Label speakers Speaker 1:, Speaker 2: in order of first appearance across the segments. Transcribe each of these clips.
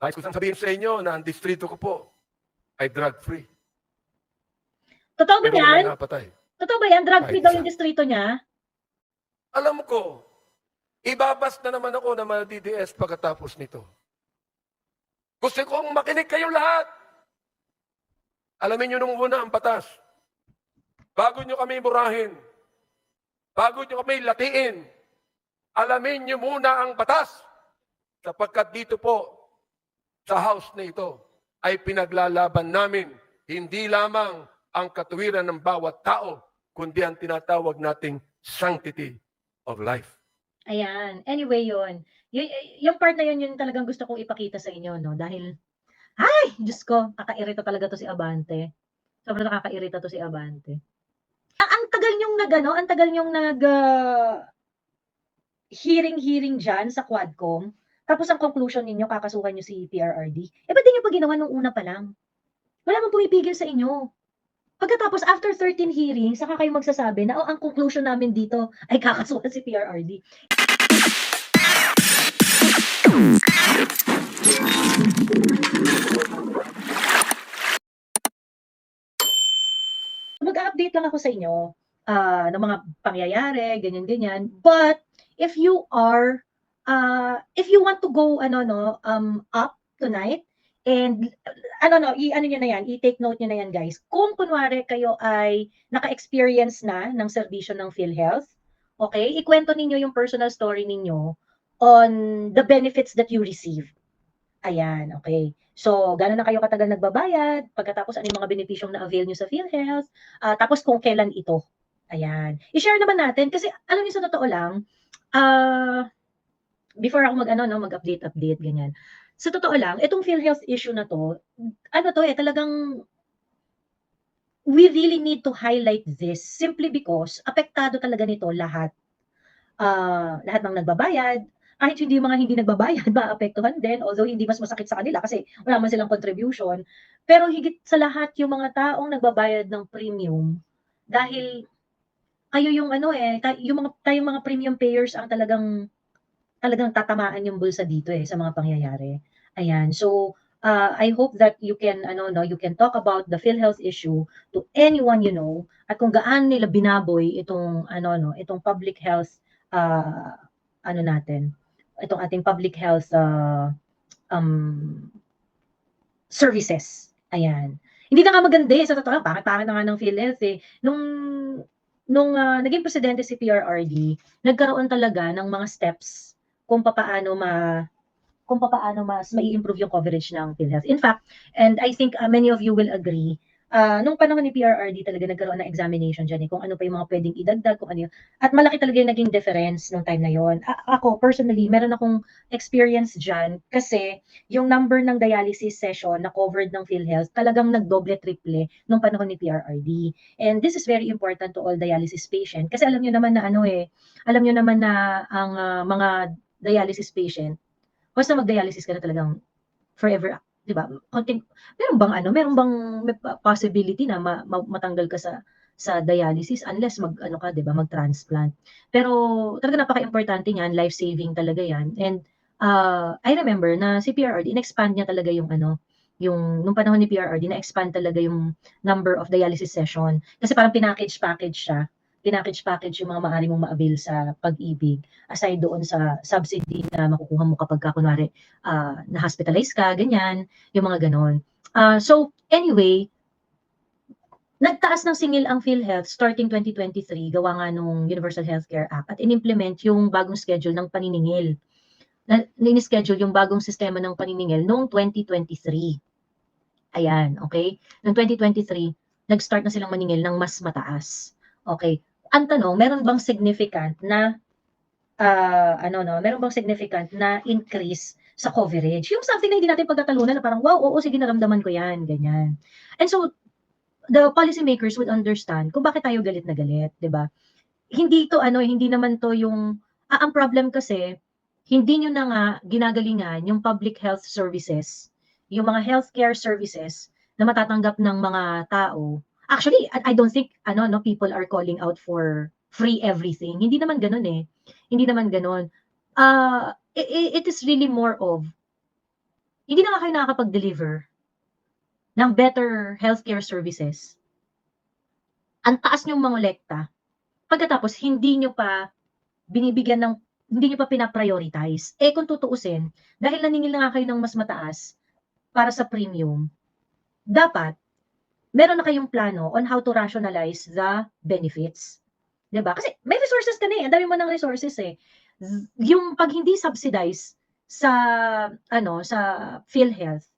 Speaker 1: Nais ko lang sabihin sa inyo na ang distrito ko po ay drug-free.
Speaker 2: Totoo ba
Speaker 1: May mga
Speaker 2: yan?
Speaker 1: napatay.
Speaker 2: Totoo ba yan? Drug-free
Speaker 1: Kahit
Speaker 2: daw
Speaker 1: isa.
Speaker 2: yung distrito niya?
Speaker 1: Alam ko, ibabas na naman ako ng mga DDS pagkatapos nito. Gusto kong makinig kayong lahat. Alamin nyo nung una ang batas. Bago nyo kami murahin, bago nyo kami latiin, alamin nyo muna ang batas. Sapagkat dito po, sa house na ito, ay pinaglalaban namin hindi lamang ang katuwiran ng bawat tao, kundi ang tinatawag nating sanctity of life.
Speaker 2: Ayan. Anyway, yun. Yung part na yun, yun talagang gusto kong ipakita sa inyo, no? Dahil, ay, Diyos ko, kakairita talaga to si Abante. Sobrang nakakairita to si Abante. Ang tagal nyong ang tagal nyong hearing dyan sa Quadcom, tapos ang conclusion ninyo, kakasuhan nyo si PRRD. Eh, ba't di nyo pa ginawa nung una pa lang? Wala mang pumipigil sa inyo. Pagkatapos, after 13 hearings, saka kayo magsasabi na, ang conclusion namin dito ay kakasuhan si PRRD. Mag-update lang ako sa inyo ng mga pangyayari, ganyan-ganyan. But, if you want to go, up tonight, and, i-ano nyo na yan, i-take note nyo na yan, guys. Kung kunwari kayo ay naka-experience na ng serbisyo ng PhilHealth, okay, ikwento ninyo yung personal story ninyo on the benefits that you receive. Ayan, okay. So, gano'n na kayo katagal nagbabayad, pagkatapos ano yung mga benepisyong na-avail nyo sa PhilHealth, tapos kung kailan ito. Ayan. I-share naman natin, kasi alam niyo sa totoo lang, before ako mag-update, ganyan. Sa totoo lang, itong PhilHealth issue na to, talagang we really need to highlight this simply because apektado talaga nito lahat. Lahat ng nagbabayad, kahit hindi mga hindi nagbabayad, maapektuhan din, although hindi mas masakit sa kanila kasi wala man silang contribution. Pero higit sa lahat yung mga taong nagbabayad ng premium dahil kayo yung tayong mga premium payers ang talagang tatamaan yung bulsa dito sa mga pangyayari. Ayan. So, I hope that you can you can talk about the PhilHealth issue to anyone you know at kung gaano nila binaboy itong itong public health natin, itong ating public health services. Ayan. Hindi na nga maganda sa totoo lang, pangit na nga ng PhilHealth nung naging presidente si PRRD, nagkaroon talaga ng mga steps kung papaano mas mai-improve yung coverage ng PhilHealth. In fact, and I think many of you will agree, nung panahon ni PRRD talaga nagkaroon ng examination dyan kung ano pa yung mga pwedeng idagdag, kung ano yun. At malaki talaga yung naging difference nung time na yon. Ako, personally, meron akong experience dyan kasi yung number ng dialysis session na covered ng PhilHealth talagang nagdoble-triple nung panahon ni PRRD. And this is very important to all dialysis patient kasi alam nyo naman na ang mga dialysis patient, basta mag-dialysis ka na talagang forever, 'di ba? Meron bang may possibility na matanggal ka sa dialysis unless 'di ba, mag-transplant. Pero talaga napaka-importante niyan, life-saving talaga 'yan. And I remember na si PRRD in-expand niya talaga yung nung panahon ni PRRD na-expand talaga yung number of dialysis session kasi parang package siya. Pinackage yung mga maaari mong ma-avail sa Pag-ibig aside doon sa subsidy na makukuha mo kapag kunwari na-hospitalize ka, ganyan, yung mga ganon. So, anyway, nagtaas ng singil ang PhilHealth starting 2023, gawa nga nung Universal Healthcare Act at in-implement yung bagong schedule ng paniningil. In-schedule yung bagong sistema ng paniningil noong 2023. Ayan, okay? Noong 2023, nag-start na silang maningil ng mas mataas. Okay. Ang tanong, meron bang significant na increase sa coverage? Yung something na hindi natin pagtatalunan na parang, wow, oo, sige, naramdaman ko yan, ganyan. And so, the policymakers would understand kung bakit tayo galit na galit, di ba? Hindi naman to yung, ang problem kasi, hindi nyo na nga ginagalingan yung public health services, yung mga healthcare services na matatanggap ng mga tao. Actually, I don't think people are calling out for free everything. Hindi naman ganoon Hindi naman ganoon. It is really more of hindi na nga kayo nakakapag-deliver ng better healthcare services. Ang taas niyong mangolekta, pagkatapos hindi niyo pa binibigyan ng hindi niyo pa pina-prioritize. Eh, kung tutuusin, dahil naningil na nga kayo ng mas mataas para sa premium, dapat meron na kayong plano on how to rationalize the benefits. 'Di ba? Kasi may resources ka na eh, ang dami mo ng resources eh. Yung 'pag hindi subsidize sa sa PhilHealth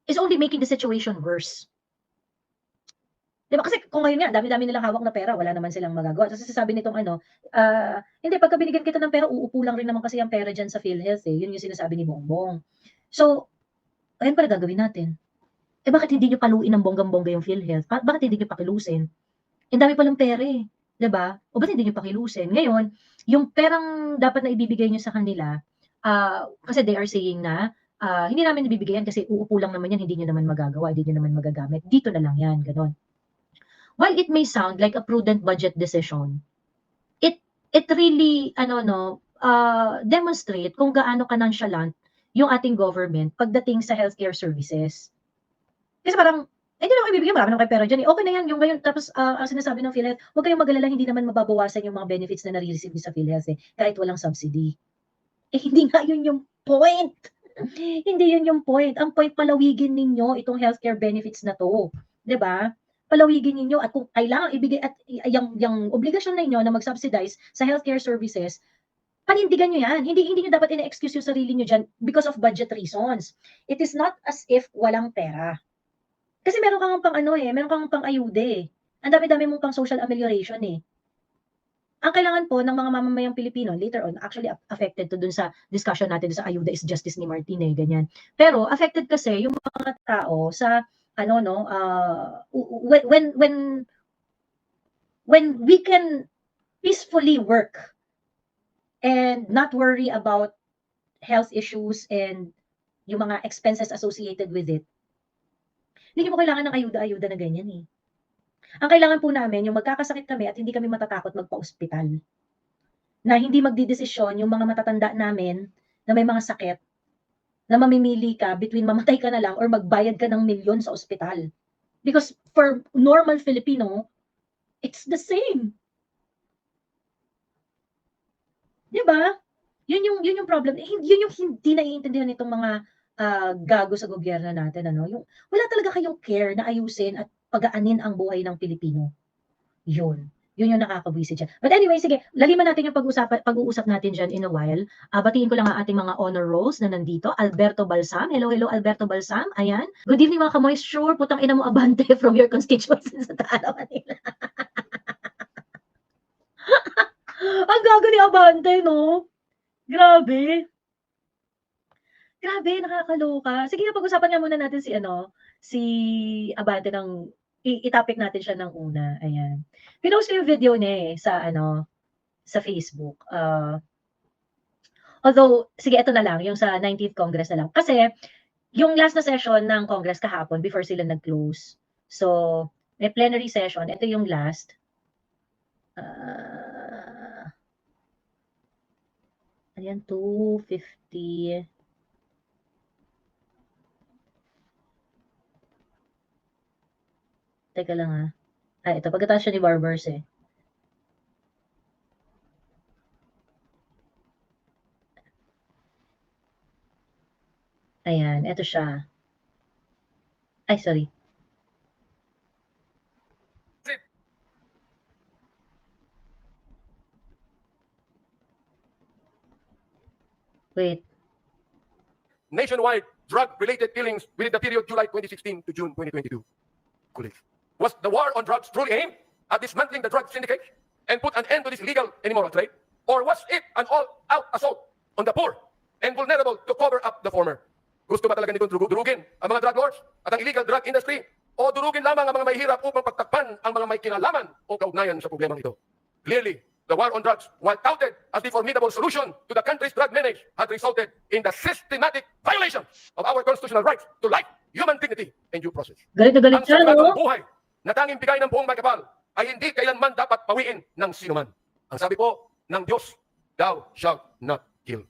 Speaker 2: is only making the situation worse. 'Di ba? Kasi kung ngayon nga dami-dami nilang hawak na pera, wala naman silang magagawa. Tapos sasabi nitong hindi pagka binigyan kita ng pera, uupo lang rin naman kasi ang pera diyan sa PhilHealth eh. Yun yung sinasabi ni Bongbong. So, ayun pala gagawin natin. Eh bakit hindi niyo paluin ng bonggang-bongga yung PhilHealth? Bakit hindi niyo pakilusin? Ang dami palang pera eh, 'di ba? O ba't hindi niyo pakilusin? Ngayon, yung perang dapat na ibibigay niyo sa kanila, kasi they are saying na, hindi namin ibibigay yan kasi uupo lang naman yan, hindi niyo naman magagawa, hindi niyo naman magagamit. Dito na lang yan, gano'n. While it may sound like a prudent budget decision, it really demonstrate kung gaano ka-nonchalant yung ating government pagdating sa healthcare services. Kasi parang, hindi naman ibibigay, marami naman kayong pera diyan eh. Okay na yan, yung ngayon tapos ang sinasabi ng PhilHealth, huwag kayong mag-alala, hindi naman mababawasan yung mga benefits na nare-receive niyo sa PhilHealth eh, kahit walang subsidy. Eh hindi nga yun yung point. Hindi yun yung point. Ang point, palawigin ninyo itong healthcare benefits na 'to, 'di ba? Palawigin ninyo at kung kailangan ibigay at yung obligasyon ninyo na mag-subsidize sa healthcare services, panindigan niyo 'yan. Hindi hindi niyo dapat ine-excuse yung sarili niyo diyan because of budget reasons. It is not as if walang pera. Kasi meron kang meron kang pang-ayuda eh. Ang dami-dami mong pang social amelioration eh. Ang kailangan po ng mga mamamayang Pilipino, later on, actually affected to dun sa discussion natin sa ayuda is justice ni Martin eh, ganyan. Pero affected kasi yung mga tao sa when we can peacefully work and not worry about health issues and yung mga expenses associated with it, hindi mo kailangan ng ayuda-ayuda na ganyan eh. Ang kailangan po namin, yung magkakasakit kami at hindi kami matatakot magpa-ospital. Na hindi magdedesisyon yung mga matatanda namin na may mga sakit, na mamimili ka between mamatay ka na lang or magbayad ka ng milyon sa ospital. Because for normal Filipino, it's the same. Di ba? Yun yung problem. Yun yung hindi naiintindihan nitong mga gago sa gobyerno natin. Yung, wala talaga kayong care na ayusin at pagaanin ang buhay ng Pilipino. Yun yung nakakabwisit dyan. But anyway, sige, laliman natin yung pag-uusap natin dyan in a while. Batiin ko lang ang ating mga honor rolls na nandito. Alberto Balsam. Hello, Alberto Balsam. Ayan. Good evening mga ka-moisture. Putang ina mo abante from your constituencies sa Taalaw, Manila. Ang gago ni Abante, no? Grabe. Grabe, nakakaloka. Sige na, pag-usapan nga muna natin si Abante ng i-topic natin siya ng una. Ayan. Pinost ko yung video niya sa Facebook. Although, sige, ito na lang, yung sa 19th Congress na lang. Kasi, yung last na session ng Congress kahapon, before sila nag-close. So, may plenary session. Ito yung last. Ayan, 250. Teka lang ito, pagkatapos siya ni Barbers eh. Ayan, ito siya. Ay, sorry. Wait.
Speaker 1: Nationwide drug-related killings within the period July 2016 to June 2022. Was the war on drugs truly aimed at dismantling the drug syndicates and put an end to this illegal and immoral trade? Or was it an all-out assault on the poor and vulnerable to cover up the former? Gusto ba talaga nitong durugin ang mga drug lords at ang illegal drug industry? O durugin lamang ang mga may hirap upang pagtakpan ang mga may kinalaman o kaugnayan sa problemang ito? Clearly, the war on drugs, while touted as the formidable solution to the country's drug menace, had resulted in the systematic violation of our constitutional rights to life, human dignity, and due process.
Speaker 2: Galit na galit siya, no?
Speaker 1: Ang buhay na tanging bigay ng buong may kapal ay hindi kailanman dapat pawiin ng sinuman. Ang sabi po ng Diyos, thou shalt not kill.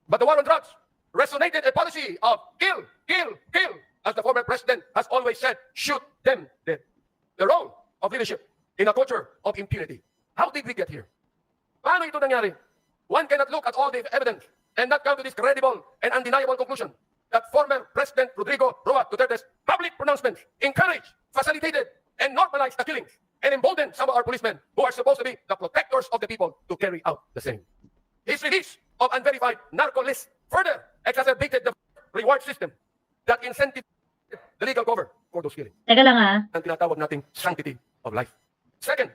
Speaker 1: But the war on drugs resonated a policy of kill, kill, kill. As the former president has always said, shoot them dead. The role of leadership in a culture of impunity. How did we get here? Paano ito nangyari? One cannot look at all the evidence and not come to this credible and undeniable conclusion that former President Rodrigo Roa Duterte's public pronouncements encouraged, facilitated, and normalized the killings and emboldened some of our policemen who are supposed to be the protectors of the people to carry out the same. His release of unverified narco lists further exacerbated the reward system that incentivized the legal cover for those killings.
Speaker 2: Teka lang ah.
Speaker 1: Ang tinatawag nating sanctity of life. Second,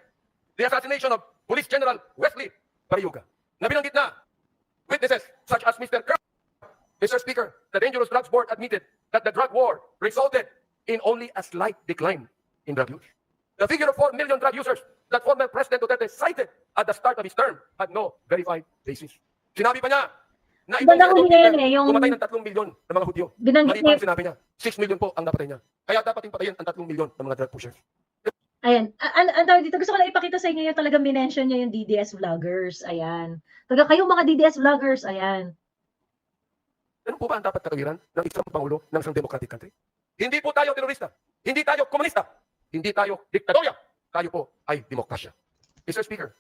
Speaker 1: the assassination of Police General Wesley Barriuga. Nabinanggit na witnesses such as Mr. Kerr. Mr. Speaker, the Dangerous Drugs Board admitted that the drug war resulted in only a slight decline in drug use. The figure of 4 million drug users that former President Duterte cited at the start of his term had no verified basis. Sinabi pa niya na itong
Speaker 2: Bandang huli
Speaker 1: Hitler
Speaker 2: yan eh, yung
Speaker 1: tumatay ng 3 milyon na mga Hudyo.
Speaker 2: binanggit
Speaker 1: Mali pa
Speaker 2: niya.
Speaker 1: ang sinabi niya. 6 million po ang napatay niya. Kaya dapat yung patayin ang 3 milyon ng mga drug pushers.
Speaker 2: Ayan. Ang tawag dito, gusto ko lang ipakita sa inyo yung talagang minention niya yung DDS vloggers. Ayan. Talaga kayong mga DDS vloggers. Ayan.
Speaker 1: Ano po ba ang dapat katawiran ng isang Pangulo ng isang democratic country? Hindi po tayo terorista. Hindi tayo komunista. Hindi tayo diktadorya. Tayo po ay demokrasya. Mr. Speaker,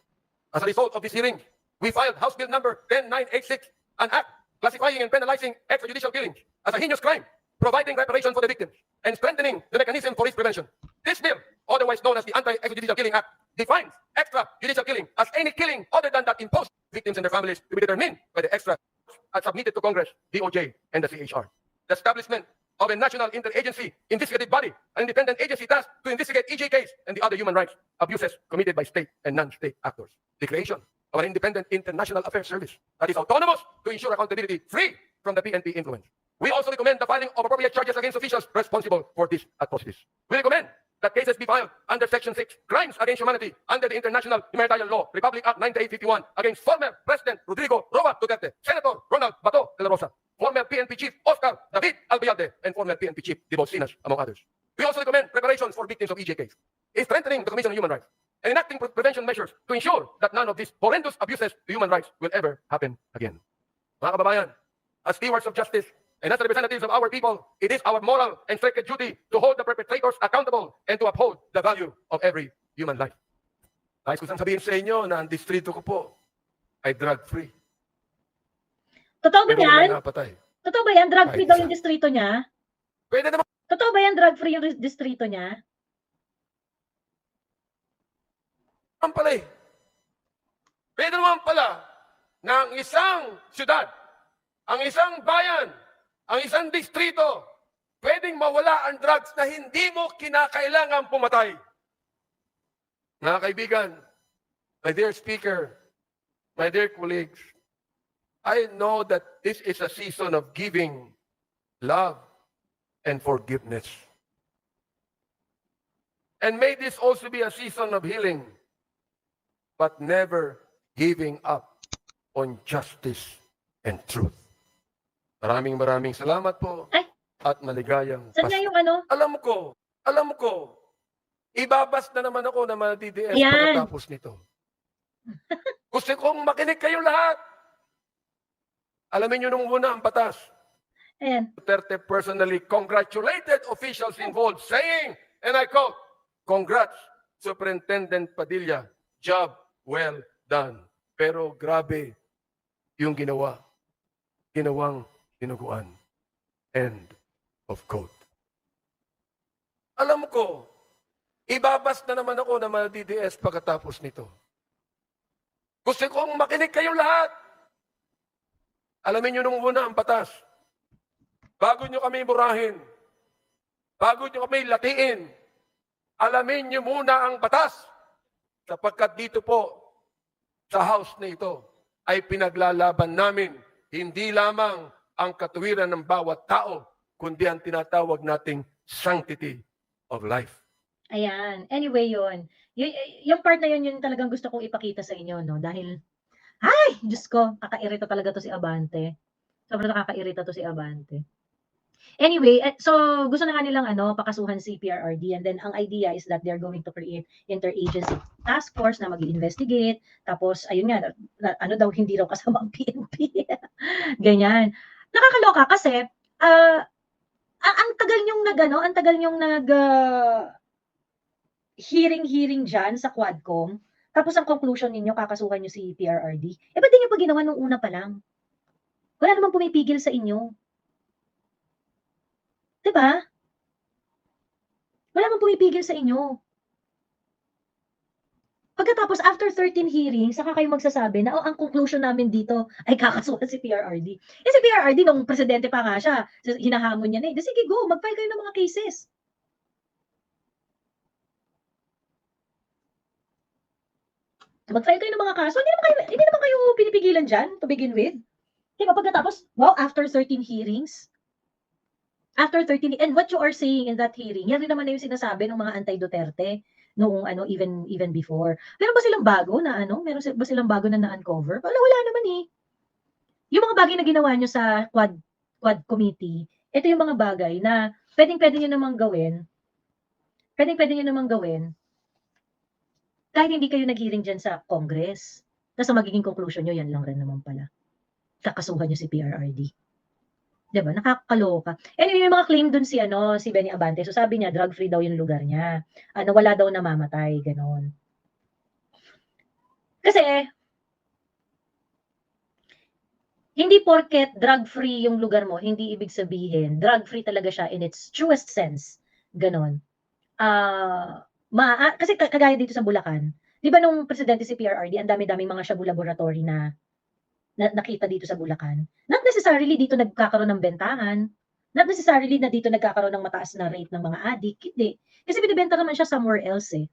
Speaker 1: as a result of this hearing, we filed House Bill number 10986, an act classifying and penalizing extrajudicial killings as a heinous crime, providing reparation for the victims, and strengthening the mechanism for its prevention. This bill, otherwise known as the Anti-Extrajudicial Killing Act, defines extrajudicial killing as any killing other than that imposed on victims and their families to be determined by the extra and submitted to Congress, DOJ, and the CHR. The establishment of a national interagency investigative body, an independent agency tasked to investigate EJ case and the other human rights abuses committed by state and non-state actors. The creation of an independent international affairs service that is autonomous to ensure accountability free from the PNP influence. We also recommend the filing of appropriate charges against officials responsible for these atrocities. We recommend that cases be filed under Section 6, Crimes Against Humanity, under the International Humanitarian Law, Republic Act 9851, against former President Rodrigo Roa Duterte, Senator Ronald Bato de la Rosa, former PNP Chief Oscar David Albayalde, and former PNP Chief Dibo Sinas, among others. We also recommend preparations for victims of EJ case, strengthening the Commission on Human Rights, and enacting prevention measures to ensure that none of these horrendous abuses to human rights will ever happen again. Mga kababayan, as stewards of justice, and as representatives of our people, it is our moral and sacred duty to hold the perpetrators accountable and to uphold the value of every human life. Nais ko sang sabihin sa inyo na ang distrito ko po ay drug-free.
Speaker 2: Totoo ba
Speaker 1: Pero
Speaker 2: yan?
Speaker 1: wala napatay.
Speaker 2: Totoo ba yan? Drug-free
Speaker 1: Ay,
Speaker 2: daw
Speaker 1: isa.
Speaker 2: yung distrito niya?
Speaker 1: Pwede naman
Speaker 2: Totoo ba yan? Drug-free yung distrito niya?
Speaker 1: pala eh. Pwede naman pala na ang isang syudad, ang isang bayan, ang isang distrito, pwedeng mawala ang drugs na hindi mo kinakailangan pumatay. Mga kaibigan, my dear speaker, my dear colleagues, I know that this is a season of giving, love, and forgiveness. And may this also be a season of healing, but never giving up on justice and truth. Maraming salamat po
Speaker 2: Ay.
Speaker 1: at maligayang
Speaker 2: Saan nga yung ano?
Speaker 1: Alam ko, ibabas na naman ako na mga DDS
Speaker 2: Yan.
Speaker 1: pagkatapos nito. Gusto kong makinig kayong lahat. Alamin nyo nung una ang batas.
Speaker 2: Ayan.
Speaker 1: Duterte personally congratulated officials involved, saying, and I quote, "Congrats, Superintendent Padilla. Job well done." Pero grabe yung ginawang dinuguan. End of quote. Alam ko, ibabas na naman ako ng mga DDS pagkatapos nito. Gusto kong makinig kayong lahat. Alamin nyo nung una ang batas. Bago nyo kami burahin, bago nyo kami latiin, alamin nyo muna ang batas. Sapagkat dito po, sa house na ito, ay pinaglalaban namin hindi lamang ang katuwiran ng bawat tao, kundi ang tinatawag nating sanctity of life.
Speaker 2: Ayan. Anyway, yun. Yung part na yun, yun talagang gusto kong ipakita sa inyo, no? Dahil, ay, Diyos ko, kakairita talaga to si Abante. Sobrang nakakairita to si Abante. Anyway, so gusto na nga nilang pakasuhan si PRRD, and then ang idea is that they're going to create interagency task force na mag-investigate. Tapos, ayun nga, hindi raw kasama ang PNP. Ganyan. Nakakaloka kasi, ang tagal niyong ang tagal niyong hearing diyan sa Quadcom, tapos ang conclusion ninyo kakasuhan niyo si PRRD. Ba't di niyo pa ginawa nung una pa lang? Wala namang pumipigil sa inyo. 'Di ba? Wala namang pumipigil sa inyo. Pagkatapos after 13 hearings, saka kayo magsasabi na, ang conclusion namin dito ay kakasuhan si PRRD. Si PRRD nung presidente pa nga siya, hinahamon niya na, sige go, mag-file kayo ng mga cases. Mag-file kayo ng mga kaso, hindi naman kayo pinipigilan dyan to begin with. Diba, pagkatapos, wow, after 13 hearings, and what you are saying in that hearing, yan rin naman na yung sinasabi ng mga anti-Duterte noong even before. Meron ba silang bago na meron ba silang bago na na-uncover? Wala naman eh. Yung mga bagay na ginawa nyo sa Quad Committee, ito yung mga bagay na pwede nyo namang gawin, kahit hindi kayo nag-hearing dyan sa Congress. Tapos magiging conclusion nyo, yan lang rin naman pala. Kakasuhan nyo si PRRD. Diba? Nakakaloka. Anyway, may mga claim dun si Benny Abante. So sabi niya, drug-free daw yung lugar niya. Wala daw namamatay, ganon. Kasi, hindi porket drug-free yung lugar mo, hindi ibig sabihin, drug-free talaga siya in its truest sense. Ganon. Kasi kagaya dito sa Bulacan, di ba nung presidente si PRRD, ang dami-daming mga shabu laboratory na nakita dito sa Bulacan. Not necessarily dito nagkakaroon ng bentahan. Not necessarily na dito nagkakaroon ng mataas na rate ng mga addict. Hindi. Kasi binibenta naman siya somewhere else eh.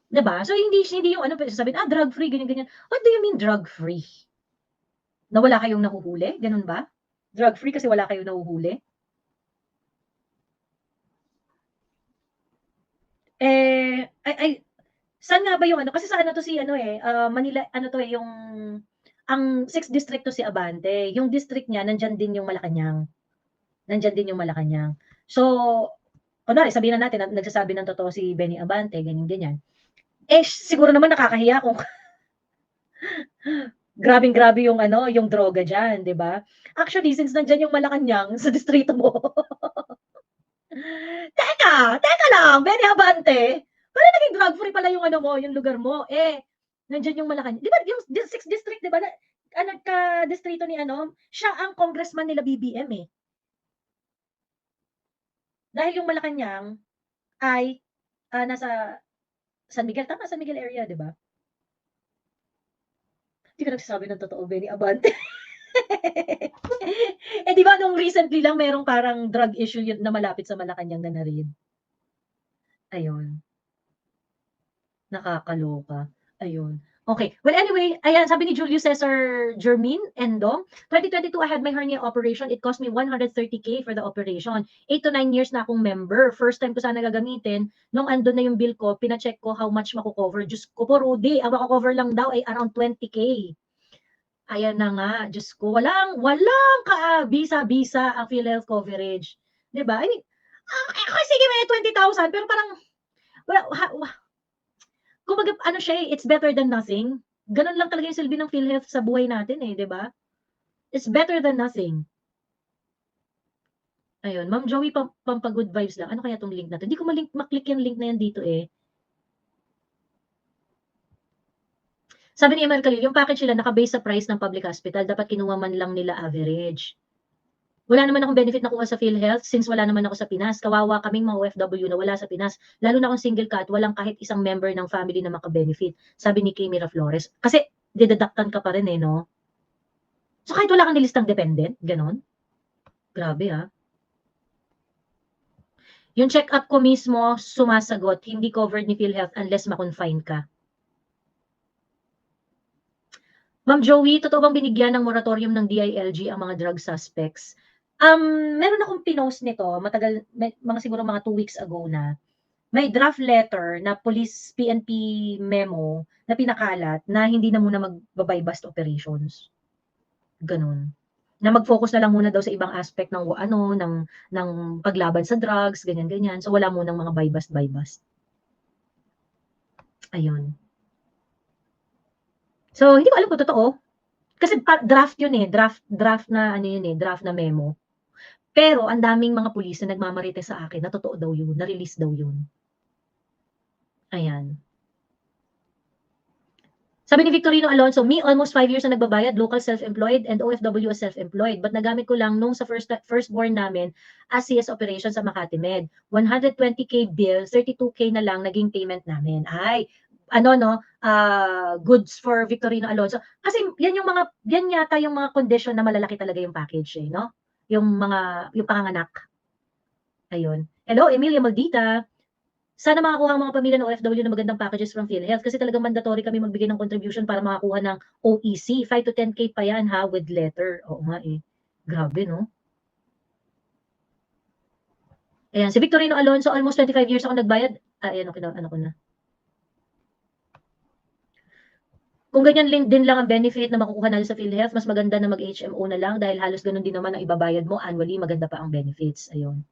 Speaker 2: Diba? So hindi yung sasabihin, drug-free, ganyan-ganyan. What do you mean drug-free? Na wala kayong nahuhuli? Ganun ba? Drug-free kasi wala kayong nahuhuli? Saan nga ba yung kasi sa to si Manila, yung ang 6th district to si Abante. Yung district niya, nandyan din yung Malacanang. So, kunwari, sabihin na natin, nagsasabi ng totoo si Benny Abante, ganyan-ganyan. Siguro naman nakakahiya kung grabing-grabe yung yung droga dyan, di ba? Actually, since nandyan yung Malacanang sa distrito mo, teka lang, Benny Abante, pala naging drug-free pala yung yung lugar mo. Nandyan yung Malacanang. Di ba yung 6th district, di ba? Ka-distrito ni siya ang congressman nila BBM eh. Dahil yung Malacanang ay nasa San Miguel, tama, San Miguel area, di ba? Hindi ka nagsasabi ng totoo, Benny Abante. Di ba nung recently lang merong parang drug issue yun na malapit sa Malacanang na rin. Ayun. Nakakaloka. Ayun. Okay. Well, anyway, ayan, sabi ni Julio Cesar Germin Endong, 2022, I had my hernia operation. It cost me 130K for the operation. 8 to 9 years na akong member. First time ko sana gagamitin. Nung andun na yung bill ko, pina-check ko how much makukover. Diyos ko po, Rudy, ang makukover lang daw ay around 20K. Ayan na nga, Diyos ko, walang ka-bisa-bisa ang PhilHealth coverage. Diba? I mean, sige, may 20,000, pero parang, kumbaga, siya it's better than nothing. Ganun lang talaga yung silbi ng PhilHealth sa buhay natin eh, di ba? It's better than nothing. Ayun, Ma'am Joey, pampagood vibes lang. Ano kaya tong link na to? Hindi ko maklik yung link na yan dito eh. Sabi ni Emel Khalil, yung package nila naka-base sa price ng public hospital, dapat kinuha man lang nila average. Wala naman akong benefit na kuha sa PhilHealth since wala naman ako sa Pinas. Kawawa kaming mga OFW na wala sa Pinas. Lalo na akong single cat, walang kahit isang member ng family na makabenefit. Sabi ni Kay Miraflores. Kasi didedaktan ka pa rin eh, no? So kahit wala kang nilistang dependent, ganon. Grabe ah. Yung check-up ko mismo, sumasagot, hindi covered ni PhilHealth unless ma-confine ka. Ma'am Joey, totoo bang binigyan ng moratorium ng DILG ang mga drug suspects? Meron akong pinost nito, mga siguro mga 2 weeks ago na. May draft letter na police PNP memo na pinakalat na hindi na muna magbabuy-bust operations. Ganun. Na mag-focus na lang muna daw sa ibang aspect ng ng paglaban sa drugs, ganyan-ganyan. So wala munang mga buy-bust. Ayun. So hindi ko alam kung totoo. Kasi draft yun eh, draft na ano yun eh, draft na memo. Pero ang daming mga pulis na nagmamarites sa akin na totoo daw yun, na-release daw yun. Ayan. Sabi ni Victorino Alonso, me almost 5 years na nagbabayad, local self-employed and OFW as self-employed. But nagamit ko lang nung sa firstborn namin as CS operation sa Makati Med. 120K bill, 32K na lang naging payment namin. Ay, ano no, goods for Victorino Alonso. Kasi yan yata yung mga condition na malalaki talaga yung package eh, no? Yung panganganak. Ayun. Hello, Emilia Maldita. Sana makakuha ang mga pamilya ng OFW ng magandang packages from PhilHealth kasi talagang mandatory kami magbigay ng contribution para makakuha ng OEC. 5 to 10K pa yan ha, with letter. Oo nga eh. Grabe, no? Ayan, si Victorino Alonso, almost 25 years ako nagbayad. Ayan, okay na, ano ko na. Kung ganyan din lang ang benefit na makukuha natin sa PhilHealth, mas maganda na mag-HMO na lang dahil halos ganun din naman ang ibabayad mo annually, maganda pa ang benefits. Ayun.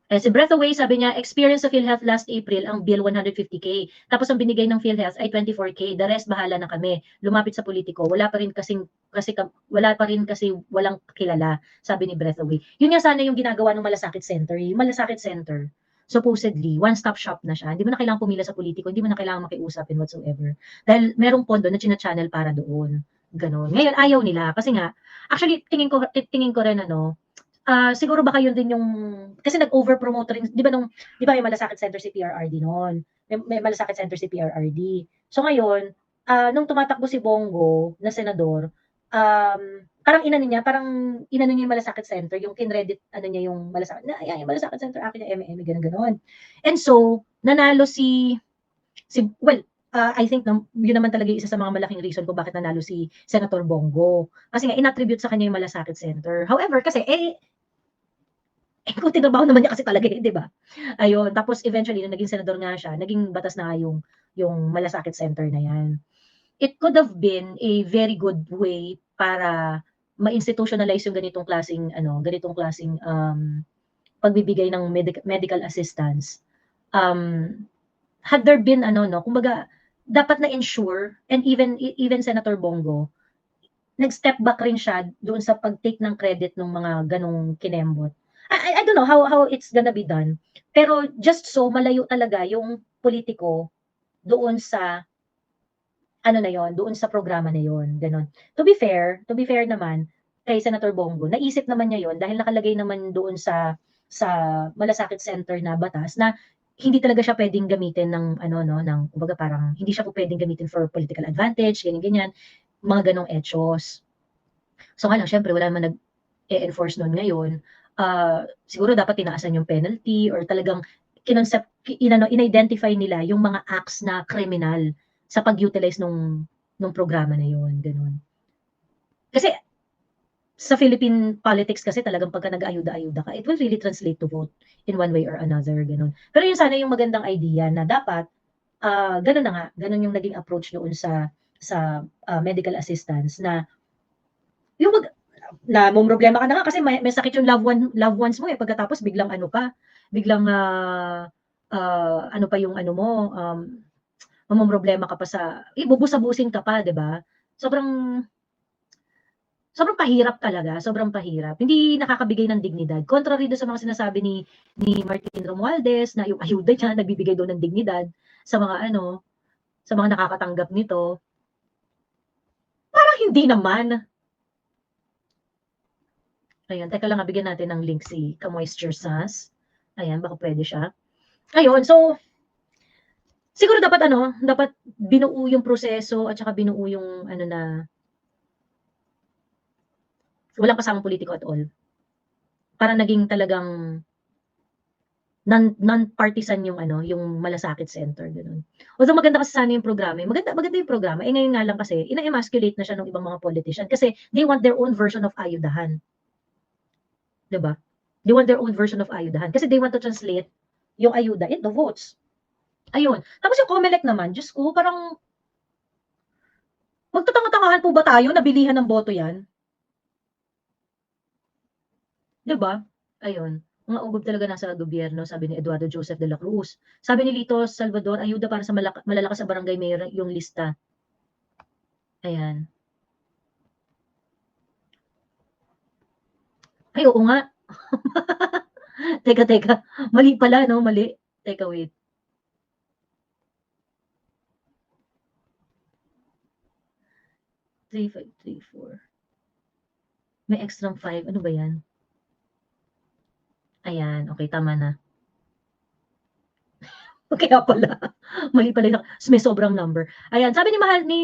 Speaker 2: Si Breathaway, sabi niya, experience sa PhilHealth last April, ang bill 150K. Tapos ang binigay ng PhilHealth ay 24K. The rest, bahala na kami. Lumapit sa politiko. Wala pa rin kasi walang kilala, sabi ni Breathaway. Yun nga sana yung ginagawa ng Malasakit Center. Yung Malasakit Center, supposedly, one-stop shop na siya. Hindi mo na kailangang pumila sa politiko, hindi mo na kailangang makiusap and whatsoever. Dahil merong pondo na china-channel para doon. Ganon. Ngayon, ayaw nila. Kasi nga, actually, tingin ko rin, siguro baka yun din yung kasi nag-overpromote rin, 'di ba may Malasakit Center si PRRD noon. May Malasakit Center si PRRD. So ngayon, nung tumatakbo si Bongo na senador, parang inano niya yung Malasakit Center, yung kinredit ano niya yung Malasakit, na ayan, yung Malasakit Center akin yung MM, ganun. And so, nanalo well, I think yun naman talaga yung isa sa mga malaking reason kung bakit nanalo si Senator Bongo. Kasi nga, inattribute sa kanya yung Malasakit Center. However, kasi, kung tinrabaho naman niya kasi talaga di ba? Ayun, tapos eventually, nung naging senador nga siya, naging batas na yung Malasakit Center na yan. It could have been a very good way para ma-institutionalize yung ganitong klaseng pagbibigay ng medical assistance. Had there been kumbaga, dapat na-ensure, and even Senator Bongo, nag-step back rin siya doon sa pag-take ng credit ng mga ganong kinembot. I don't know how it's gonna be done. Pero just so malayo talaga yung politiko doon sa doon sa programa na yon, ganun. To be fair naman kay Senator Bongo, naisip naman niya yon dahil nakalagay naman doon sa Malasakit Center na batas na hindi talaga siya pwedeng gamitin ng kumbaga parang hindi siya po pwedeng gamitin for political advantage, ganyan, mga ganong etos. So nga lang, syempre wala naman nag-e-enforce nun ngayon. Siguro dapat tinaasan yung penalty or talagang in-identify nila yung mga acts na criminal sa pag-utilize nung programa na yun, ganun. Kasi sa Philippine politics kasi talagang pagka nag-ayuda-ayuda ka, it will really translate to vote in one way or another, ganun. Pero yun sana yung magandang idea na dapat, ganun na nga, ganun yung naging approach doon sa medical assistance na yung problema ka na nga kasi may sakit yung loved ones mo eh, pagkatapos biglang biglang ano pa yung mo, mamomroblema ka pa bubusabusin ka pa, 'di ba? Sobrang pahirap talaga, sobrang pahirap. Hindi nakakabigay ng dignidad. Contrary do sa mga sinasabi ni Martin Romualdez na yung ayuda niya nagbibigay daw ng dignidad sa mga sa mga nakakatanggap nito. Parang hindi naman. Ayan, teka lang, bigyan natin ng link si Ka-Moisture Sas. Ayan, baka pwede siya. Ayun, so, siguro dapat binuo yung proseso at saka binuo yung walang kasamang politiko at all. Para naging talagang non-partisan yung yung Malasakit Center, ganun. Although maganda kasi sana yung programa, maganda yung programa, ngayon nga lang kasi, ina-emasculate na siya ng ibang mga politician kasi they want their own version of ayudahan. 'Di ba? They want their own version of ayudahan kasi they want to translate yung ayuda into votes. Ayun. Tapos yung COMELEC naman, Diyos ko, parang magtatanga-tangahan po ba tayo na bilihan ng boto yan? 'Di ba? Ayun. Mga ugod talaga nasa gobyerno, sabi ni Eduardo Joseph de la Cruz. Sabi ni Lito Salvador, ayuda para sa malalakas sa barangay mayor yung lista. Ayan. Ay, oo nga. Teka, mali pala 'no, mali. Teka, wait. Three, five, three, four. May extrang 5, ano ba 'yan? Ayan, okey, tama na. Kaya pala, mali pala yung may sobrang number. Ayan, sabi ni mahal ni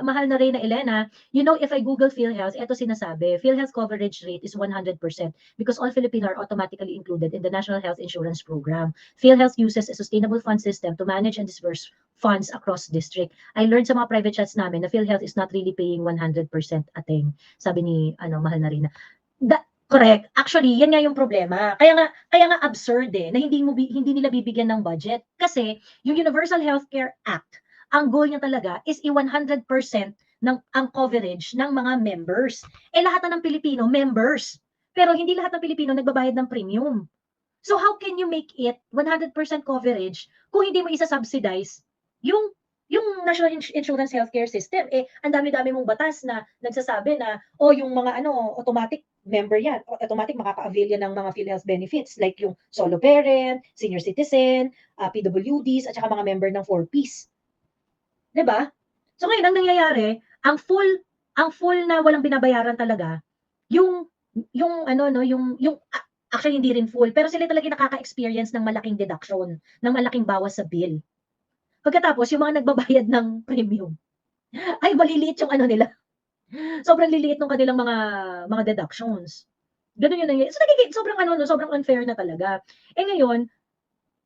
Speaker 2: mahal na Reyna Elena, "You know, if I Google PhilHealth, eto sinasabi, PhilHealth coverage rate is 100% because all Filipino are automatically included in the National Health Insurance Program. PhilHealth uses a sustainable fund system to manage and disburse funds across district. I learned sa mga private chats namin na PhilHealth is not really paying 100% ateng." Sabi ni mahal na Reyna. Correct. Actually, yan nga yung problema. Kaya nga absurd na hindi nila bibigyan ng budget kasi yung Universal Healthcare Act, ang goal niya talaga is 100% ng ang coverage ng mga members. Lahat na ng Pilipino members. Pero hindi lahat ng Pilipino nagbabayad ng premium. So how can you make it 100% coverage kung hindi mo isa-subsidize yung National Insurance Healthcare System? Ang dami-dami mong batas na nagsasabi na yung mga automatic member yan, automatic makaka-avail yan ng mga PhilHealth benefits like yung solo parent, senior citizen, PWDs at saka mga member ng 4Ps. 'Di ba? So ngayon ang nangyayari, ang full na walang binabayaran talaga yung actually hindi rin full, pero sila talaga nakaka-experience ng malaking deduction, ng malaking bawas sa bill. Pagkatapos yung mga nagbabayad ng premium, ay maliliit yung nila, sobrang liliit nung kanilang mga deductions. Gano'n yung nangyayari. So nagiging sobrang sobrang unfair na talaga. Ngayon,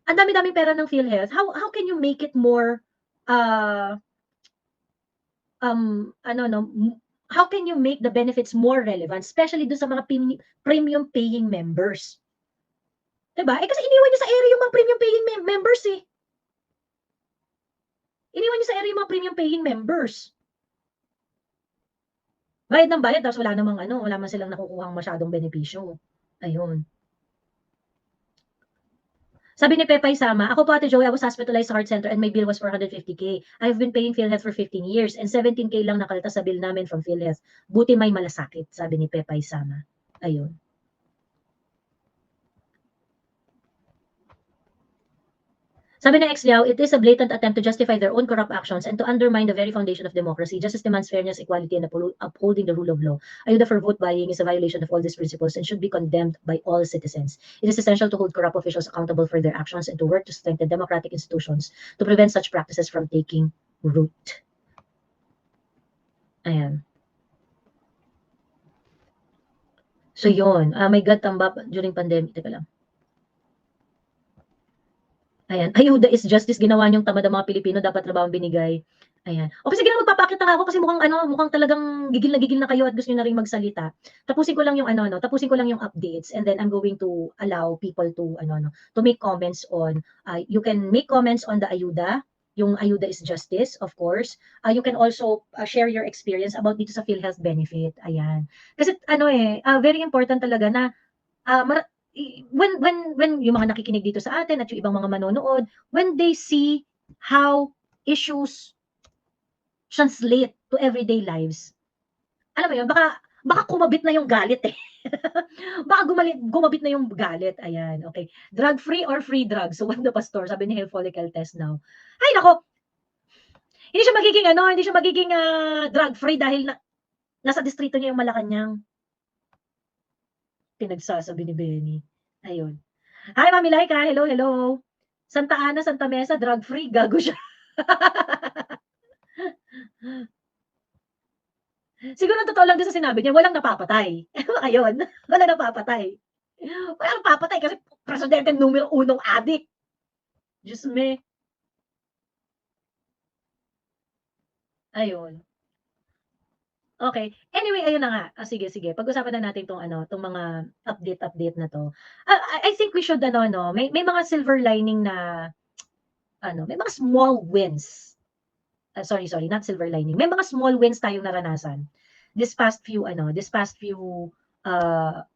Speaker 2: ang dami-daming pera ng PhilHealth, how can you make it more, uh, how can you make the benefits more relevant, especially dun sa mga premium paying members? 'Di ba? Kasi iniwan niyo sa ere yung mga premium paying members eh. Iniwan niyo sa ere yung mga premium paying members. Bayad ng bayad tapos wala naman silang nakukuhang masyadong benepisyo. Ayun. Sabi ni Pepay Sama, "Ako po Ate Joey, I was hospitalized sa heart center and my bill was 450K. I've been paying PhilHealth for 15 years and 17K lang nakaltas sa bill namin from PhilHealth. Buti may malasakit," sabi ni Pepay Sama. Ayun. Sabi ng Exliao, "It is a blatant attempt to justify their own corrupt actions and to undermine the very foundation of democracy. Justice demands fairness, equality, and upholding the rule of law. Ayuda for vote buying is a violation of all these principles and should be condemned by all citizens. It is essential to hold corrupt officials accountable for their actions and to work to strengthen democratic institutions to prevent such practices from taking root." Ayan. So yun, may God tambap during pandemic. Teka lang. Ayan, ayuda is justice, ginawa niyong tamad ang mga Pilipino, dapat trabaho ang binigay. Ayan. O sige na, magpapakita nga ako kasi mukhang talagang gigil na kayo at gusto niyo na ring magsalita. Tapusin ko lang yung tapusin ko lang yung updates and then I'm going to allow people to to make comments on, you can make comments on the ayuda, yung ayuda is justice, of course. You can also share your experience about dito sa PhilHealth benefit. Ayan. Kasi very important talaga na ah, mara when yung mga nakikinig dito sa atin at yung ibang mga manonood, when they see how issues translate to everyday lives, alam mo yun, baka kumabit na yung galit eh. Baka gumabit na yung galit. Ayan, okay. Drug free or free drugs? So, the pastor, sabi ni Hair Follicle Test now. Ay nako, hindi siya magiging drug free dahil nasa distrito niya yung Malacanang. Pinagsasabi ni Benny. Ayun. Hi, Mami Laika. Hello, hello. Santa Ana, Santa Mesa, drug free. Gago siya. Siguro totoo lang din sa sinabi niya, walang napapatay. Ayun, walang napapatay. Walang napapatay kasi presidente numero 1 adik. Diyos me. Ayun. Okay. Anyway, ayun na nga. Sige, pag-usapan na natin 'tong mga update na 'to. I think we should may mga silver lining na may mga small wins. Sorry, not silver lining. May mga small wins tayong naranasan this past few uh,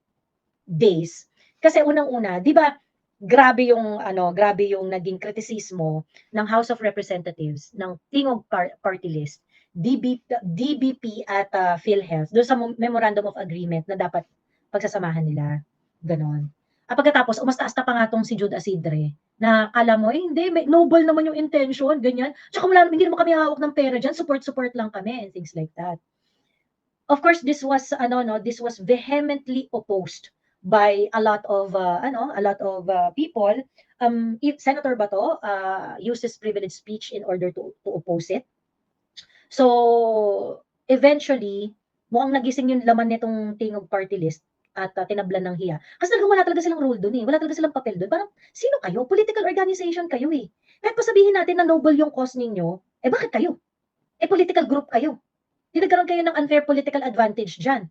Speaker 2: days. Kasi unang-una, 'di ba, grabe yung naging kritisismo ng House of Representatives ng Tingog party list DBP at PhilHealth doon sa Memorandum of Agreement na dapat pagsasamahan nila, gano'n. At pagkatapos umastaas na pa nga 'tong si Jude Asidre, na akala mo, eh, hindi noble naman yung intention, ganyan. Tsaka hindi naman kami hawak ng pera diyan, support lang kami and things like that. Of course, this was this was vehemently opposed by a lot of people. If Senator Bato uses privileged speech in order to oppose it. So eventually, mukhang nagising yung laman nitong Tingog Party List at tinablan ng hiya. Kasi talagang wala talaga silang role doon eh. Wala talaga silang papel doon. Parang sino kayo? Political organization kayo eh. Kahit pa sabihin natin na noble yung cause ninyo, eh bakit kayo? Eh political group kayo. Nagkaroon kayo ng unfair political advantage dyan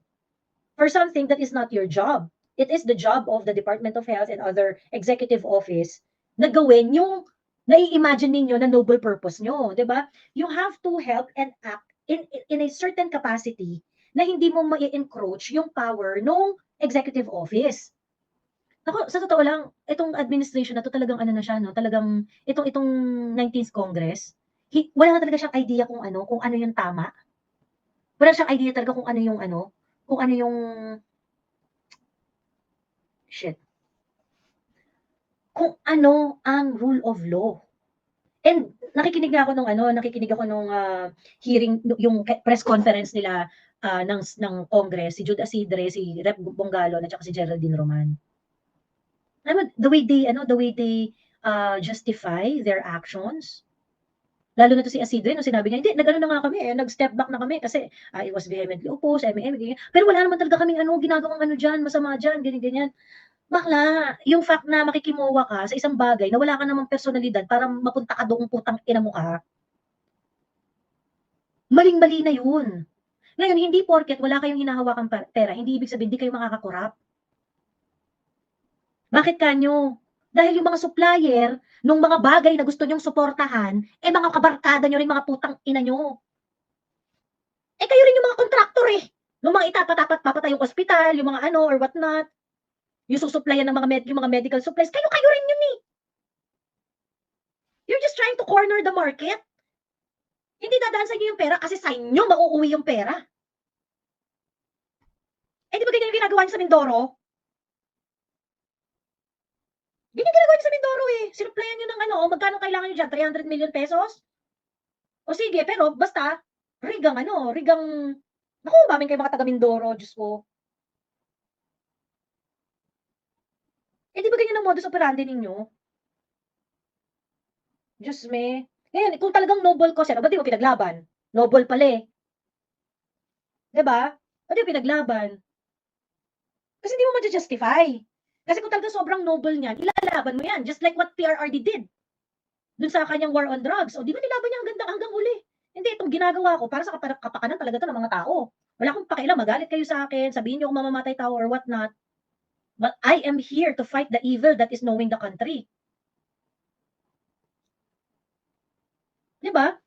Speaker 2: for something that is not your job. It is the job of the Department of Health and other executive office na gawin yung nai-imagine ninyo na noble purpose nyo, di ba? You have to help and act in a certain capacity na hindi mo ma-encroach yung power ng executive office. Ako, sa totoo lang, itong administration na to talagang ano na siya, no? Talagang itong 19th Congress, wala na talaga siyang idea kung ano yung tama. Wala siyang idea talaga kung ano yung kung ano ang rule of law. And nakikinig ako nung hearing, yung press conference nila ng Congress, si Jude Asidre, si Rep. Bongalon, at saka si Geraldine Roman. The way they justify their actions, lalo na to si Asidre, no, sinabi niya, hindi, nag-ano na nga kami, nag-step back na kami kasi it was vehemently opposed, ganyan. Pero wala naman talaga kaming ginagawang dyan, masama dyan, ganyan. Bakla, yung fact na makikimowa ka sa isang bagay na wala ka namang personalidad para mapunta ka doong putang ina mo ka, maling-mali na yun. Ngayon, hindi porket wala kayong hinahawakang pera, hindi ibig sabihin hindi kayo makakakorap. Bakit kanyo? Dahil yung mga supplier, nung mga bagay na gusto nyong suportahan, mga kabarkada nyo rin, mga putang ina nyo. Kayo rin yung mga contractor eh. Nung mga papatay yung ospital, yung mga or what not, yung susuplayan ng yung mga medical supplies, kayo rin yun eh. You're just trying to corner the market. Hindi dadaan sa inyo yung pera kasi sa inyo mauuwi yung pera. Di ba ganyan yung ginagawa niyo sa Mindoro? Ganyan ginagawa niyo sa Mindoro eh. Sinuplayan niyo ng magkano kailangan niyo dyan? 300 million pesos? O sige, pero basta, rigang, naku, mamin kayo mga taga Mindoro, Diyos ko. Di ba ganyan ang modus operandi ninyo? Diyos me. Ngayon, kung talagang noble cause yan, ba't di mo pinaglaban? Noble pala eh. Diba? Ba't di mo pinaglaban? Kasi hindi mo ma-justify. Kasi kung talagang sobrang noble niyan, ilalaban mo yan. Just like what PRRD did. Dun sa kanyang war on drugs. O di ba nilaban niya hanggang uli? Hindi, itong ginagawa ko para sa kapakanan talaga to ng mga tao. Wala akong pakialam, magalit kayo sa akin, sabihin niyo kung mamamatay tao or what not. But I am here to fight the evil that is knowing the country. Diba?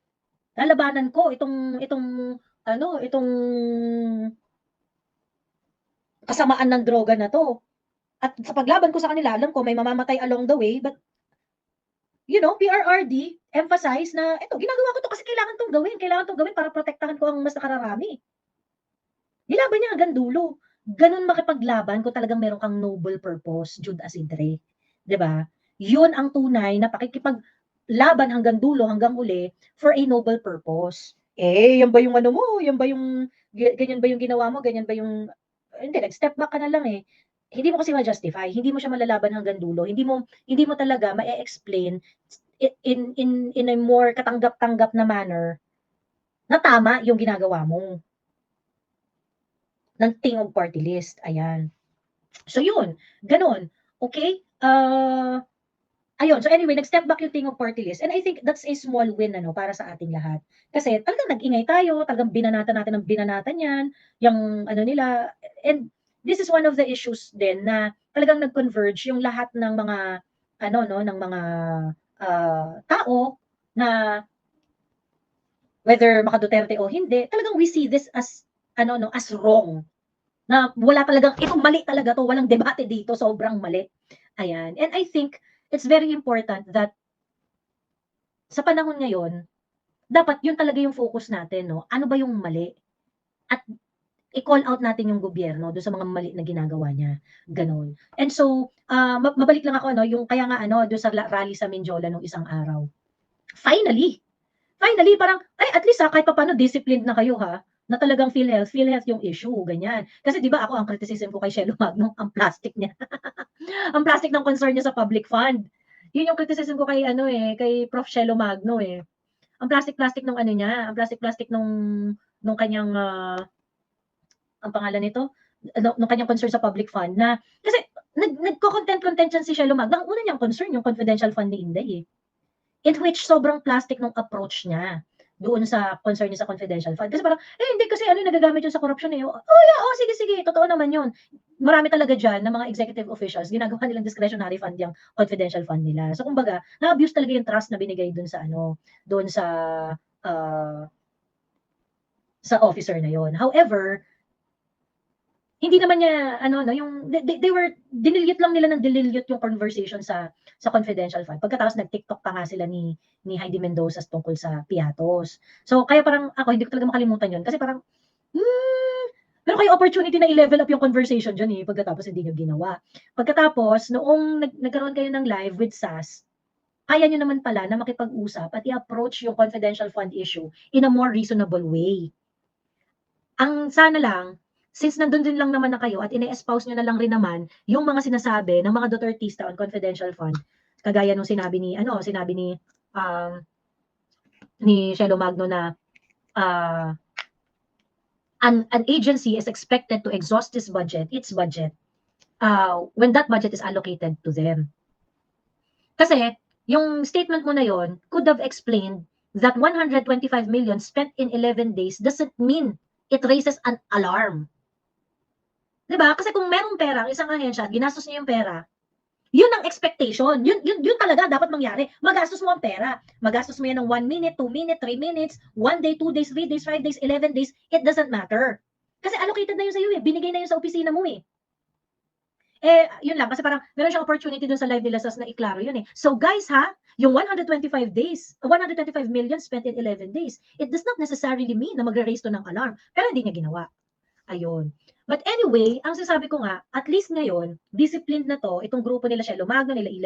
Speaker 2: Lalabanan ko itong kasamaan ng droga na to. At sa paglaban ko sa kanila, alam ko may mamamatay along the way, but PRRD emphasize na ginagawa ko to kasi kailangan tong gawin para protektahan ko ang mas nakararami. Nilaban niya hanggang dulo. Ganun makipaglaban kung talagang meron kang noble purpose, Jude Asidre. 'Di ba? 'Yun ang tunay na pakikipaglaban hanggang dulo, hanggang uli for a noble purpose. Yan ba yung mo? Yan ba yung ganyan ba yung ginawa mo? Ganyan ba yung hindi, nag-step back ka na lang eh. Hindi mo kasi ma-justify, hindi mo siya malalaban hanggang dulo. Hindi mo talaga ma-explain in a more katanggap-tanggap na manner na tama yung ginagawa mo ng Tingog Party List. Ayan. So yun, ganun. Okay? Ayun. So anyway, nag-step back yung Tingog Party List. And I think that's a small win para sa ating lahat. Kasi talagang nag-ingay tayo, talagang binanatan natin ng binanatan yan, yung nila. And this is one of the issues din na talagang nag-converge yung lahat ng mga ng mga tao na whether Maka Duterte o hindi, talagang we see this as as wrong. Na wala talagang mali talaga to, walang debate dito, sobrang mali. Ayan. And I think it's very important that sa panahon ngayon, dapat yun talaga yung focus natin, no? Ano ba yung mali? At i-call out natin yung gobyerno doon sa mga mali na ginagawa niya, gano'n. And so, mabalik lang ako, no, yung kaya nga ano, doon sa rally sa Mindiola nung isang araw. Finally, finally parang, ay at least kahit papaano disciplined na kayo ha, na talagang PhilHealth yung issue, ganyan. Kasi 'di ba ako ang criticism ko kay Shelo Magno, ang plastic niya. Ang plastic ng concern niya sa public fund. Yun yung criticism ko kay ano eh, kay Prof. Shelo Magno eh. Ang plastic-plastic nung ano niya, ang plastic-plastic nung kanyang ang pangalan nito, nung kanyang concern sa public fund na kasi nagko-content yan si Shelo Magno. Ang una niyang concern yung confidential fund ni Inday eh. In which sobrang plastic nung approach niya doon sa concern niya sa confidential fund. Kasi parang, hindi kasi ano nagagamit yun sa corruption eh. Oh yeah, oh sige sige, totoo naman yun. Marami talaga dyan na mga executive officials, ginagawa nilang discretionary fund yung confidential fund nila. So kumbaga, na-abuse talaga yung trust na binigay doon sa ano, doon uh, sa officer na yon. However, hindi naman niya ano no yung they were dinilute lang nila ng dinilute yung conversation sa confidential fund. Pagkatapos nag-TikTok pa nga sila ni Heidi Mendoza tungkol sa Piatos. So kaya parang ako hindi ko talaga makalimutan yun kasi parang pero kayo opportunity na i-level up yung conversation dyan eh pagkatapos hindi nyo ginawa. Pagkatapos noong nagkaroon kayo ng live with SAS, kaya nyo naman pala na makipag-usap at i-approach yung confidential fund issue in a more reasonable way. Ang sana lang, since nandun din lang naman na kayo at ine-espouse nyo na lang rin naman yung mga sinasabi ng mga Dutertista on confidential fund, kagaya nung sinabi ni Shelo Magno na an agency is expected to exhaust its budget, when that budget is allocated to them. Kasi, yung statement mo na yon could have explained that 125 million spent in 11 days doesn't mean it raises an alarm. 'Di ba? Kasi kung merong pera ang isang ahensya at ginastos niya yung pera, yun ang expectation. Yun talaga dapat mangyari. Magastos mo ang pera. Magastos mo yan ng 1 minute, 2 minutes, 3 minutes, 1 day, 2 days, 3 days, 5 days, 11 days. It doesn't matter. Kasi allocated na yun sa iyo eh. Binigay na yun sa opisina mo eh. Yun lang. Kasi parang meron siyang opportunity dun sa live nila SAS na iklaro yun eh. So guys ha, yung 125 million spent in 11 days, it does not necessarily mean na magre-raise to ng alarm. Pero hindi niya ginawa. Ayun. But anyway, ang sasabi ko nga, at least ngayon, disciplined na to, itong grupo nila Shelo Magno, nila si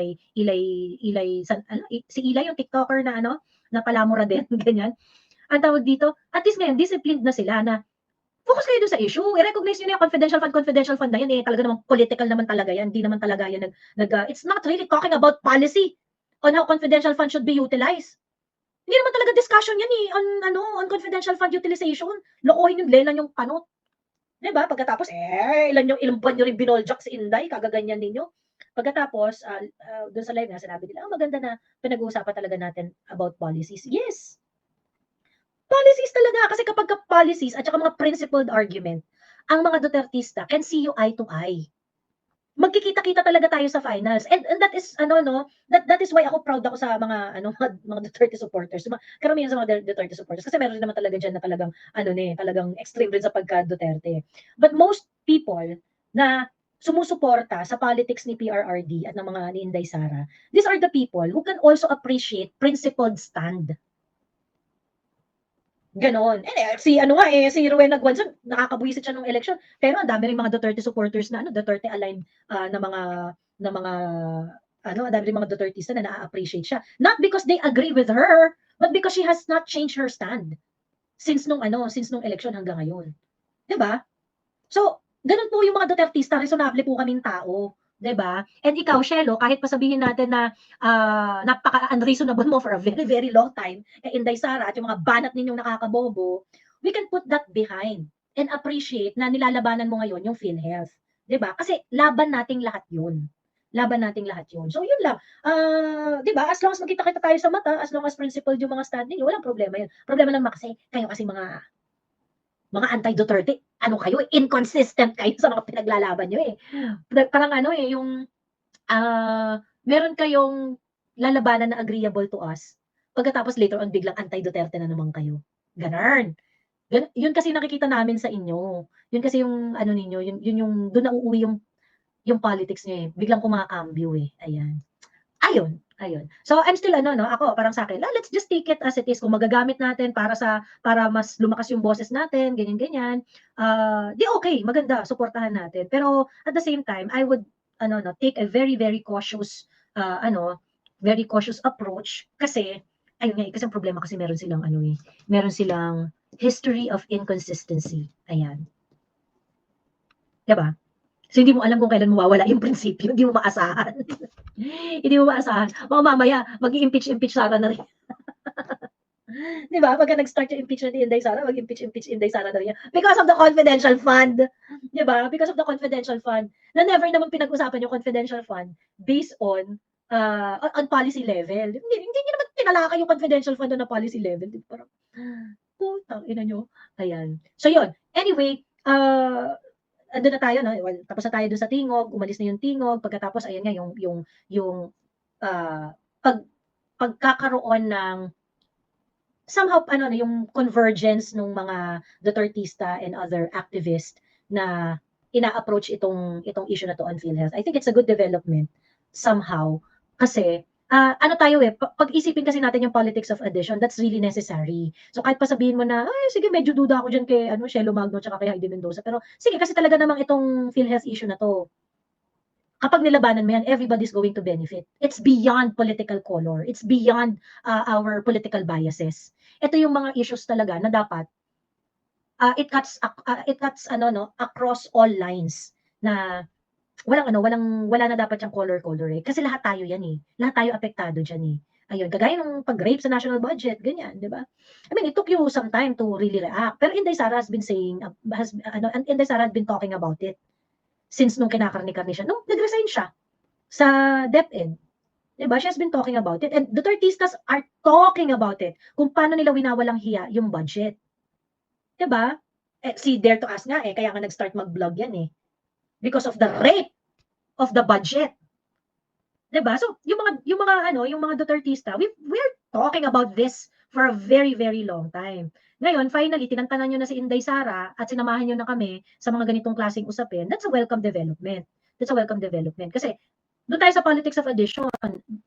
Speaker 2: Ilay yung TikToker na na palamura din, ganyan. Ang tawag dito, at least ngayon, disciplined na sila na focus kayo doon sa issue. I-recognize nyo na yung confidential fund na yan talaga namang political naman talaga yan. Hindi naman talaga yan it's not really talking about policy on how confidential fund should be utilized. Hindi naman talaga discussion yan on confidential fund utilization. Lokohin yung lelan yung panot. Diba? Pagkatapos, ilang buwan nyo rin binoljak si Inday, kagaganyan ninyo. Pagkatapos, doon sa live nga, sinabi nila, maganda na pinag-uusapan talaga natin about policies. Yes! Policies talaga. Kasi kapag policies at saka mga principled argument, ang mga Dutertista can see you eye to eye. Magkikita-kita talaga tayo sa finals. And that is that is why ako proud ako sa mga mga Duterte supporters. Karamihan sa mga Duterte supporters kasi meron naman talaga diyan na talagang talagang extreme rin sa pagka Duterte. But most people na sumusuporta sa politics ni PRRD at ng mga ni Inday Sara, these are the people who can also appreciate principled stand. Ganon. Si si Rowena Guanzon, nakakabuisit siya nung election. Pero ang dami rin mga Duterte supporters na Duterte aligned na mga ang dami rin mga Dutertista na na-appreciate siya. Not because they agree with her, but because she has not changed her stand since nung election hanggang ngayon. 'Di ba? So, ganun po yung mga Dutertista, reasonable po kaming tao. 'Di ba? And ikaw, Shelo, kahit pa sabihin natin na napaka-unreasonable mo for a very, very long time, Inday Sara at yung mga banat ninyong nakakabobo, we can put that behind and appreciate na nilalabanan mo ngayon yung PhilHealth. 'Di ba? Kasi laban nating lahat yun. Laban nating lahat yun. So, yun lang. 'Di ba? As long as magkita-kita tayo sa mata, as long as principled yung mga stand ninyo, walang problema yun. Problema lang kasi, kayo kasi mga anti-Duterte, kayo, inconsistent kayo sa mga pinaglalaban nyo eh. Parang yung meron kayong lalabanan na agreeable to us, pagkatapos later on biglang anti-Duterte na naman kayo. Ganun. Yun kasi nakikita namin sa inyo. Yun kasi yung ninyo, yun yung doon nauuwi yung politics niyo eh. Biglang kumakambyo eh. Ayan. Ayun. Ayun. So, I'm still ano 'no, ako parang sa'kin, let's just take it as it is. Kung magagamit natin para mas lumakas yung boses natin, ganyan-ganyan, di okey, maganda, suportahan natin. Pero at the same time, I would ano 'no, take a very, very cautious, very cautious approach kasi ayun nga, kasi ang problema kasi meron silang ano, meron silang history of inconsistency, ayan. 'Di ba? So, hindi mo alam kung kailan mawawala yung prinsipyo, hindi mo maasahan. Hindi mo maasahan. Baka mamaya mag-i-impeach Sara na rin. 'Di ba? Pagka nag-start yung impeachment ni Inday Sara, mag-impeach Inday Sara na rin yan. Because of the confidential fund. 'Di ba? Because of the confidential fund. Na never naman pinag-usapan yung confidential fund based on policy level. Hindi niyo naman tinalakay yung confidential fund na policy level. Di ba? Parang, putang ina nyo. Ayan. So, yun. Anyway, andun na tayo, no? Well, tapos na tayo dun sa tingog, umalis na yung tingog, pagkatapos, ayan nga, yung pagkakaroon ng somehow, ano, yung convergence ng mga Dutertista and other activists na ina-approach itong issue na to on PhilHealth. I think it's a good development somehow kasi ano tayo pag-isipin kasi natin yung politics of addition, that's really necessary. So kahit pa sabihin mo na, ay sige medyo duda ako dyan kay Shelo Magno tsaka kay Heidi Mendoza, pero sige kasi talaga namang itong PhilHealth issue na to, kapag nilabanan mo yan, everybody's going to benefit. It's beyond political color. It's beyond our political biases. Ito yung mga issues talaga na dapat it cuts across all lines na wala na dapat yung color kasi lahat tayo yan lahat tayo apektado dyan ayun, kagaya ng pag-rape sa national budget, ganyan, di ba? I mean, it took you some time to really react, pero Inday Sara has been saying, Inday Sara has been talking about it since nung kinakarni-karni siya, nung nag-resign siya sa DepEd, di ba? She has been talking about it, and Dutertistas are talking about it, kung paano nila winawalang hiya yung budget. Di ba? Si Dare to Ask nga kaya nga nag-start mag-vlog yan because of the rape of the budget. 'Di ba? So, yung mga Dutertista, we're talking about this for a very, very long time. Ngayon, finally, tinantanan niyo na si Inday Sara at sinamahan niyo na kami sa mga ganitong klaseng usapin. That's a welcome development. That's a welcome development. Kasi, doon tayo sa politics of addition.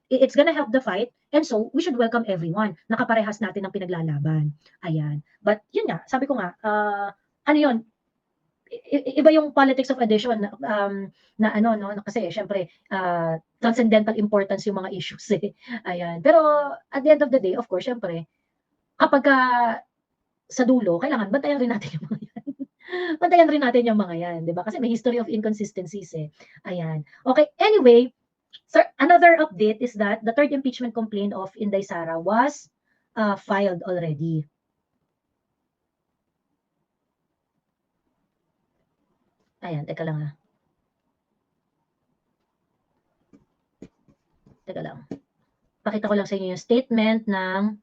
Speaker 2: It's gonna help the fight, and so, we should welcome everyone. Nakaparehas natin ang pinaglalaban. Ayan. But, yun nga, sabi ko nga, ano yun, iba yung politics of addition na kasi syempre transcendental importance yung mga issues ayan, pero at the end of the day, of course, syempre kapag sa dulo, kailangan bantayan rin natin yung mga yan. Bantayan rin natin yung mga yan, di ba? Kasi may history of inconsistencies ayan. Okay, anyway, sir, another update is that the third impeachment complaint of Inday Sara was filed already. Ayan, teka lang Teka lang. Pakita ko lang sa inyo yung statement ng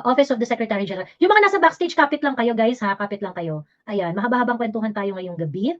Speaker 2: Office of the Secretary General. Yung mga nasa backstage, kapit lang kayo guys kapit lang kayo. Ayan, mahaba-habang kwentuhan tayo ngayong gabi.